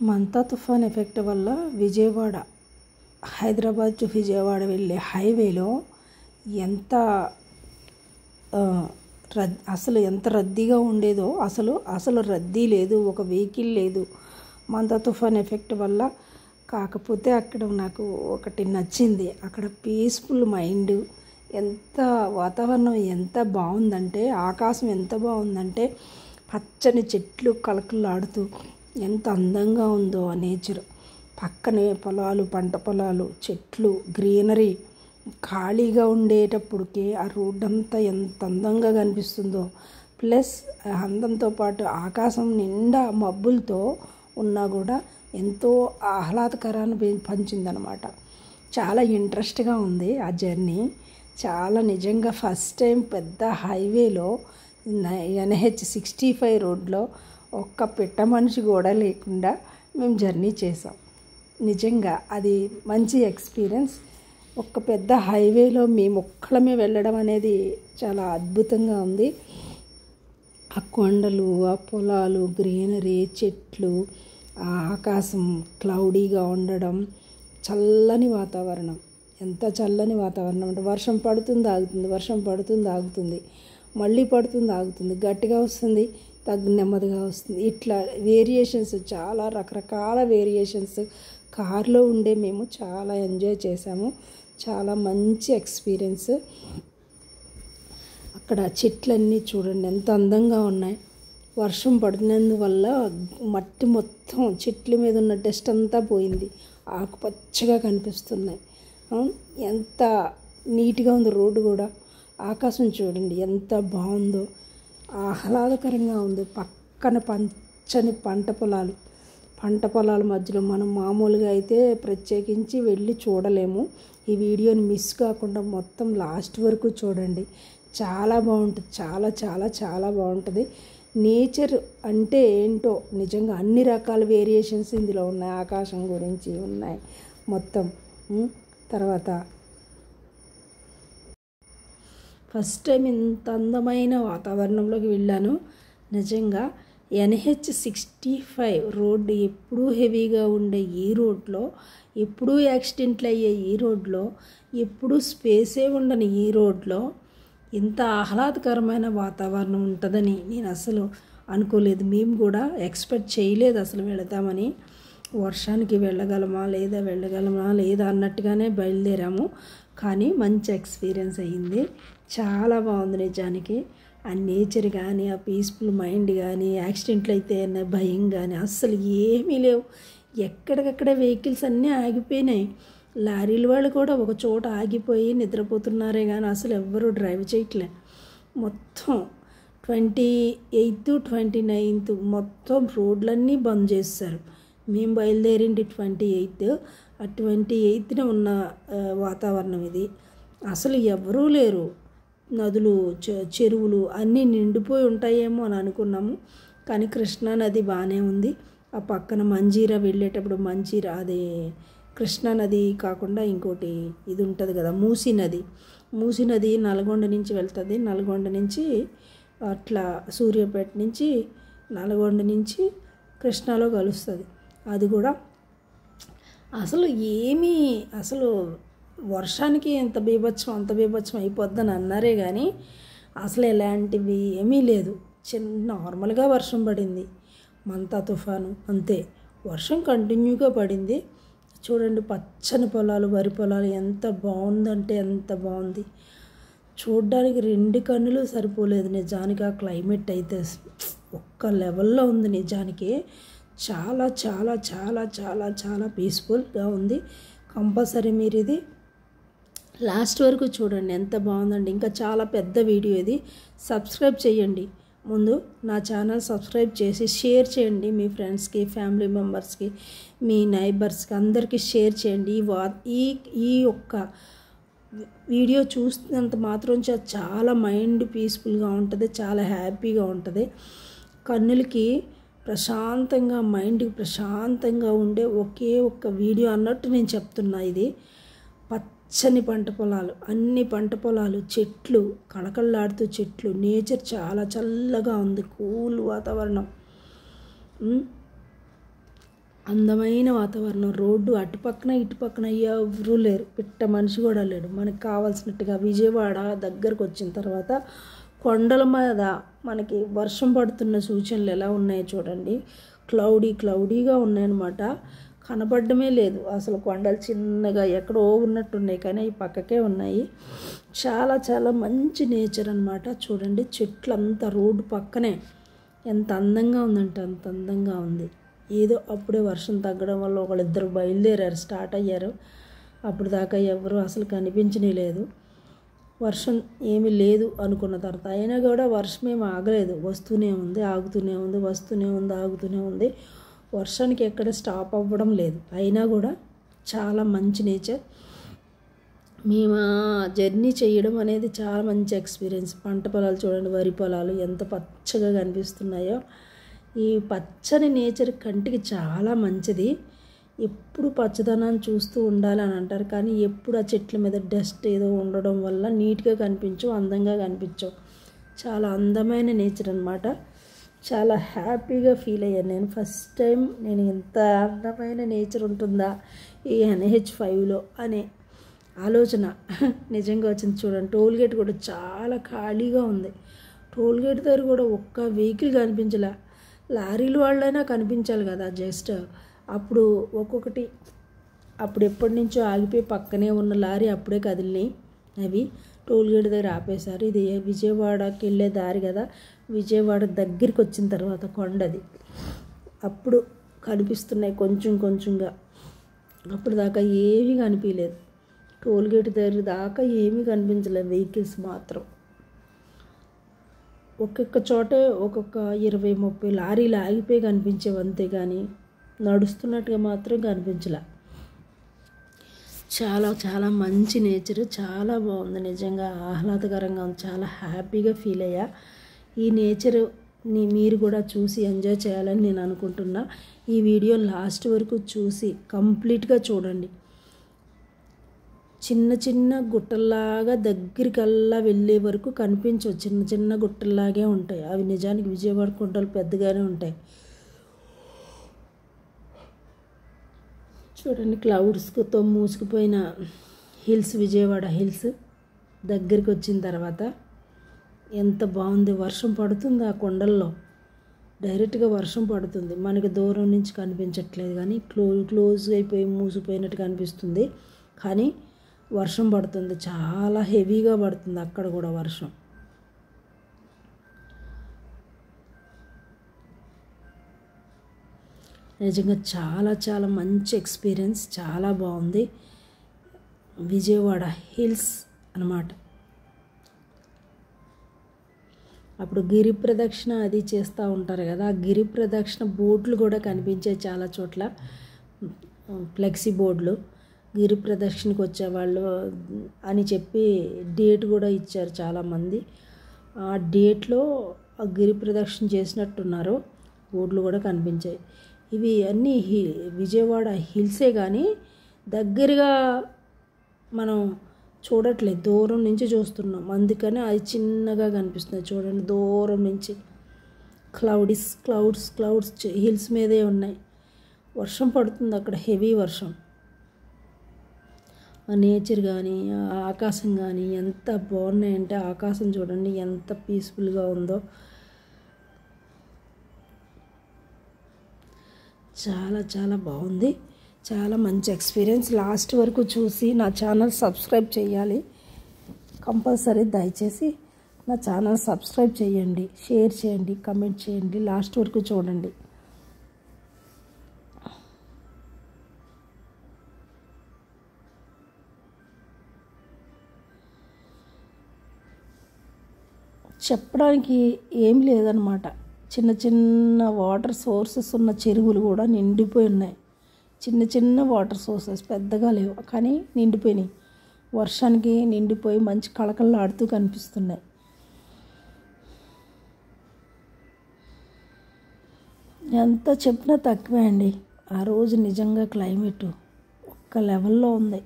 మంతా తుఫాన్ ఎఫెక్ట్ వల్ల విజయవాడ హైదరాబాద్ టు విజయవాడ వెళ్ళే హైవేలో ఎంత అసలు ఎంత రద్దీగా ఉండేదో అసలు రద్దీ లేదు, ఒక వెహికల్ లేదు మంతా తుఫాన్ ఎఫెక్ట్ వల్ల. కాకపోతే అక్కడ నాకు ఒకటి నచ్చింది, అక్కడ పీస్ఫుల్ మైండ్, ఎంత వాతావరణం ఎంత బాగుందంటే, ఆకాశం ఎంత బాగుందంటే పచ్చని చెట్లు కలకలాడుతూ ఎంత అందంగా ఉందో ఆ నేచర్. పక్కనే పొలాలు, పంట పొలాలు, చెట్లు, గ్రీనరీ ఖాళీగా ఉండేటప్పటికే ఆ రోడ్ అంతా ఎంత అందంగా కనిపిస్తుందో. ప్లస్ అందంతో పాటు ఆకాశం నిండా మబ్బులతో ఉన్నా కూడా ఎంతో ఆహ్లాదకరాన్ని పంచిందనమాట. చాలా ఇంట్రెస్ట్గా ఉంది ఆ జర్నీ. చాలా నిజంగా ఫస్ట్ టైం పెద్ద హైవేలో NH65 రోడ్లో ఒక్క పిట్ట మనిషి కూడా లేకుండా మేము జర్నీ చేసాం. నిజంగా అది మంచి ఎక్స్పీరియన్స్. ఒక్క పెద్ద హైవేలో మేము ఒక్కళ్ళమే వెళ్ళడం అనేది చాలా అద్భుతంగా ఉంది. ఆ కొండలు, ఆ పొలాలు, గ్రీనరీ, చెట్లు, ఆ ఆకాశం క్లౌడీగా ఉండడం, చల్లని వాతావరణం. ఎంత చల్లని వాతావరణం అంటే వర్షం పడుతుంది ఆగుతుంది, వర్షం పడుతుంది ఆగుతుంది, మళ్ళీ పడుతుంది ఆగుతుంది, గట్టిగా వస్తుంది నెమ్మదిగా వస్తుంది. ఇట్లా వేరియేషన్స్, చాలా రకరకాల వేరియేషన్స్ కార్లో ఉండే మేము చాలా ఎంజాయ్ చేసాము. చాలా మంచి ఎక్స్పీరియన్స్. అక్కడ చెట్లన్నీ చూడండి ఎంత అందంగా ఉన్నాయి. వర్షం పడినందువల్ల మట్టి మొత్తం చెట్ల మీద ఉన్న డస్ట్ అంతా పోయింది, ఆకుపచ్చగా కనిపిస్తున్నాయి. ఎంత నీట్గా ఉంది రోడ్డు కూడా. ఆకాశం చూడండి ఎంత బాగుందో, ఆహ్లాదకరంగా ఉంది. పక్కన పచ్చని పంట పొలాల మధ్యలో మనం మామూలుగా అయితే ప్రత్యేకించి వెళ్ళి చూడలేము. ఈ వీడియోని మిస్ కాకుండా మొత్తం లాస్ట్ వరకు చూడండి. చాలా బాగుంటుంది, చాలా చాలా చాలా బాగుంటుంది. నేచర్ అంటే ఏంటో నిజంగా అన్ని రకాల వేరియేషన్స్ ఇందులో ఉన్నాయి. ఆకాశం గురించి ఉన్నాయి మొత్తం. తర్వాత ఫస్ట్ టైం ఇంత అందమైన వాతావరణంలోకి వెళ్ళాను. నిజంగా NH65 రోడ్డు ఎప్పుడూ హెవీగా ఉండే ఈ రోడ్లో, ఎప్పుడూ యాక్సిడెంట్లు అయ్యే ఈ రోడ్లో, ఎప్పుడూ స్పేసే ఉండని ఈ రోడ్లో ఇంత ఆహ్లాదకరమైన వాతావరణం ఉంటుందని నేను అసలు అనుకోలేదు. మేము కూడా ఎక్స్పెక్ట్ చేయలేదు అసలు వెళదామని. వర్షానికి వెళ్ళగలమా లేదా అన్నట్టుగానే బయలుదేరాము. కానీ మంచి ఎక్స్పీరియన్స్ అయ్యింది. చాలా బాగుంది నిజానికి. ఆ నేచర్ కానీ, ఆ పీస్ఫుల్ మైండ్ కానీ, యాక్సిడెంట్లు అయితే అన్న భయం కానీ అస్సలు ఏమీ లేవు. ఎక్కడికక్కడ వెహికల్స్ అన్నీ ఆగిపోయినాయి. లారీల వాళ్ళు కూడా ఒక చోట ఆగిపోయి నిద్రపోతున్నారే కానీ అసలు ఎవ్వరూ డ్రైవ్ చేయట్లే. మొత్తం 28th, 29th మొత్తం రోడ్లన్నీ బంద్ చేస్తారు. మేము బయలుదేరింది 28th. ఆ 28th ఉన్న వాతావరణం ఇది. అసలు ఎవరూ లేరు. నదులు, చెరువులు అన్నీ నిండిపోయి ఉంటాయేమో అని అనుకున్నాము. కానీ కృష్ణా నది బాగానే ఉంది. ఆ పక్కన మంజీరా వెళ్ళేటప్పుడు అది కృష్ణా నది కాకుండా ఇంకోటి ఇది ఉంటుంది కదా, మూసీ నది నల్గొండ నుంచి వెళ్తుంది. నల్గొండ నుంచి అట్లా సూర్యాపేట నుంచి నల్గొండ నుంచి కృష్ణాలో కలుస్తుంది. అది కూడా అసలు వర్షానికి అంత బీభత్సం అయిపోద్దని అన్నారే కానీ అసలు ఎలాంటివి ఏమీ లేదు. నార్మల్గా వర్షం పడింది. మంతా తుఫాను అంతే, వర్షం కంటిన్యూగా పడింది. చూడండి పచ్చని పొలాలు, వరి పొలాలు ఎంత బాగుందంటే ఎంత బాగుంది. చూడ్డానికి 2 కన్నులు సరిపోలేదు నిజానికి. ఆ క్లైమేట్ అయితే ఒక్క లెవెల్లో ఉంది నిజానికి. చాలా చాలా చాలా చాలా చాలా పీస్ఫుల్గా ఉంది. కంపల్సరీ మీరు ఇది లాస్ట్ వరకు చూడండి, ఎంత బాగుందండి. ఇంకా చాలా పెద్ద వీడియో ఇది. సబ్స్క్రైబ్ చేయండి. ముందు నా ఛానల్ సబ్స్క్రైబ్ చేసి షేర్ చేయండి. మీ ఫ్రెండ్స్కి, ఫ్యామిలీ మెంబర్స్కి, మీ నైబర్స్కి అందరికీ షేర్ చేయండి. ఈ ఒక్క వీడియో చూస్తున్నంత మాత్రం చాలా మైండ్ పీస్ఫుల్గా ఉంటుంది, చాలా హ్యాపీగా ఉంటుంది. కన్నులకి ప్రశాంతంగా, మైండ్కి ప్రశాంతంగా ఉండే ఒకే ఒక్క వీడియో అన్నట్టు నేను చెప్తున్నా. ఇది పచ్చని పంట పొలాలు, అన్ని పంట పొలాలు, చెట్లు కళకళలాడుతూ చెట్లు, నేచర్ చాలా చల్లగా ఉంది, కూల్ వాతావరణం. అందమైన వాతావరణం. రోడ్డు అటుపక్కన ఇటుపక్కన ఎవరూ లేరు, పిట్ట మనిషి కూడా లేడు. మనకు కావాల్సినట్టుగా విజయవాడ దగ్గరకు వచ్చిన తర్వాత కొండల మీద మనకి వర్షం పడుతున్న సూచనలు ఎలా ఉన్నాయో చూడండి. క్లౌడీగా ఉన్నాయన్నమాట. కనపడమే లేదు అసలు. కొండలు చిన్నగా ఎక్కడో ఉన్నట్టున్నాయి కానీ అవి పక్కకే ఉన్నాయి. చాలా చాలా మంచి నేచర్ అన్నమాట. చూడండి చెట్లంతా రోడ్డు పక్కనే ఎంత అందంగా ఉందంటే అంత అందంగా ఉంది. ఏదో అప్పుడే వర్షం తగ్గడం వల్ల ఒకళ్ళిద్దరు బయలుదేరారు, స్టార్ట్ అయ్యారు. అప్పుడు దాకా ఎవరు అసలు కనిపించనే లేదు. వర్షం ఏమీ లేదు అనుకున్న తర్వాత అయినా కూడా వర్షం ఏమి ఆగలేదు, వస్తూనే ఉంది, ఆగుతూనే ఉంది, వస్తూనే ఉంది, ఆగుతూనే ఉంది. వర్షానికి ఎక్కడ స్టాప్ అవ్వడం లేదు. అయినా కూడా చాలా మంచి నేచర్. మేము జర్నీ చేయడం అనేది చాలా మంచి ఎక్స్పీరియన్స్. పంట పొలాలు చూడండి, వరి పొలాలు ఎంత పచ్చగా కనిపిస్తున్నాయో. ఈ పచ్చని నేచర్ కంటికి చాలా మంచిది. ఎప్పుడు పచ్చదనాన్ని చూస్తూ ఉండాలని అంటారు కానీ ఎప్పుడు ఆ చెట్ల మీద డస్ట్ ఏదో ఉండడం వల్ల నీట్గా కనిపించవు, అందంగా కనిపించవు. చాలా అందమైన నేచర్ అన్నమాట. చాలా హ్యాపీగా ఫీల్ అయ్యాను నేను. ఫస్ట్ టైం నేను ఇంత అందమైన నేచర్ ఉంటుందా ఈ NH5లో అనే ఆలోచన నిజంగా వచ్చింది. చూడండి టోల్గేట్ కూడా చాలా ఖాళీగా ఉంది. టోల్గేట్ దగ్గర కూడా ఒక్క వెహికల్ కనిపించలే. లారీలు వాళ్ళైనా కనిపించాలి కదా జస్ట్. అప్పుడు ఒక్కొక్కటి అప్పుడు ఎప్పటి నుంచో ఆగిపోయి పక్కనే ఉన్న లారీ అప్పుడే కదిలినాయి. అవి టోల్గేట్ దగ్గర ఆపేశారు. ఇది విజయవాడకి వెళ్ళే దారి కదా. విజయవాడ దగ్గరికి వచ్చిన తర్వాత కొండది అప్పుడు కనిపిస్తున్నాయి కొంచెం కొంచెంగా. అప్పుడు దాకా ఏమీ కనిపించలేదు. టోల్గేట్ దగ్గర దాకా ఏమీ కనిపించలేదు, వెహికల్స్ మాత్రం. ఒక్కొక్క చోటే ఒక్కొక్క 20-30 లారీలు ఆగిపోయి కనిపించేవి అంతే కానీ నడుస్తున్నట్టుగా మాత్రం కనిపించలే. చాలా చాలా మంచి నేచర్, చాలా బాగుంది. నిజంగా ఆహ్లాదకరంగా ఉంది. చాలా హ్యాపీగా ఫీల్ అయ్యా. ఈ నేచర్ని మీరు కూడా చూసి ఎంజాయ్ చేయాలని నేను అనుకుంటున్నా. ఈ వీడియో లాస్ట్ వరకు చూసి కంప్లీట్గా చూడండి. చిన్న చిన్న గుట్టల్లాగా దగ్గరికల్లా వెళ్ళే వరకు కనిపించవు. చిన్న చిన్న గుట్టల్లాగే ఉంటాయి అవి. నిజానికి విజయవాడ గుట్టలు పెద్దగానే ఉంటాయి. చూడండి క్లౌడ్స్తో మూసుకుపోయిన హిల్స్, విజయవాడ హిల్స్ దగ్గరికి వచ్చిన తర్వాత ఎంత బాగుంది. వర్షం పడుతుంది ఆ కొండల్లో, డైరెక్ట్గా వర్షం పడుతుంది. మనకి దూరం నుంచి కనిపించట్లేదు కానీ క్లోజ్ అయిపోయి మూసిపోయినట్టు కనిపిస్తుంది. కానీ వర్షం పడుతుంది, చాలా హెవీగా పడుతుంది అక్కడ కూడా వర్షం. నిజంగా చాలా చాలా మంచి ఎక్స్పీరియన్స్, చాలా బాగుంది. విజయవాడ హిల్స్ అన్నమాట. అప్పుడు గిరి ప్రదక్షిణ అది చేస్తూ ఉంటారు కదా. ఆ గిరి ప్రదక్షిణ బోర్డులు కూడా కనిపించాయి చాలా చోట్ల, ఫ్లెక్సీ బోర్డులు. గిరి ప్రదక్షిణకు వచ్చేవాళ్ళు అని చెప్పి డేట్ కూడా ఇచ్చారు చాలామంది. ఆ డేట్లో ఆ గిరి ప్రదక్షిణ చేసినట్టున్నారు. బోర్డులు కూడా కనిపించాయి. ఇవి అన్నీ విజయవాడ హిల్సే కానీ దగ్గరగా మనం చూడట్లేదు, దూరం నుంచి చూస్తున్నాం. అందుకని అది చిన్నగా కనిపిస్తుంది. చూడండి దూరం నుంచి క్లౌడ్స్ హిల్స్ మీదే ఉన్నాయి. వర్షం పడుతుంది అక్కడ, హెవీ వర్షం. ఆ నేచర్ కానీ ఆ ఆకాశం కానీ ఎంత బాగున్నాయంటే, ఆకాశం చూడండి ఎంత పీస్ఫుల్గా ఉందో. చాలా చాలా బాగుంది. చాలా మంచి ఎక్స్పీరియన్స్. లాస్ట్ వరకు చూసి నా ఛానల్ సబ్స్క్రైబ్ చేయాలి కంపల్సరీ. దయచేసి నా ఛానల్ సబ్స్క్రైబ్ చేయండి, షేర్ చేయండి, కమెంట్ చేయండి. లాస్ట్ వరకు చూడండి. చెప్పడానికి ఏం లేదనమాట. చిన్న చిన్న వాటర్ సోర్సెస్ ఉన్న చెరువులు కూడా నిండిపోయి ఉన్నాయి. చిన్న చిన్న వాటర్ సోర్సెస్ పెద్దగా లేవు కానీ నిండిపోయినాయి. వర్షానికి నిండిపోయి మంచి కళకళలాడుతూ కనిపిస్తున్నాయి. ఎంత చెప్పినా తక్కువే అండి. ఆ రోజు నిజంగా క్లైమేట్ ఒక్క లెవెల్లో ఉంది.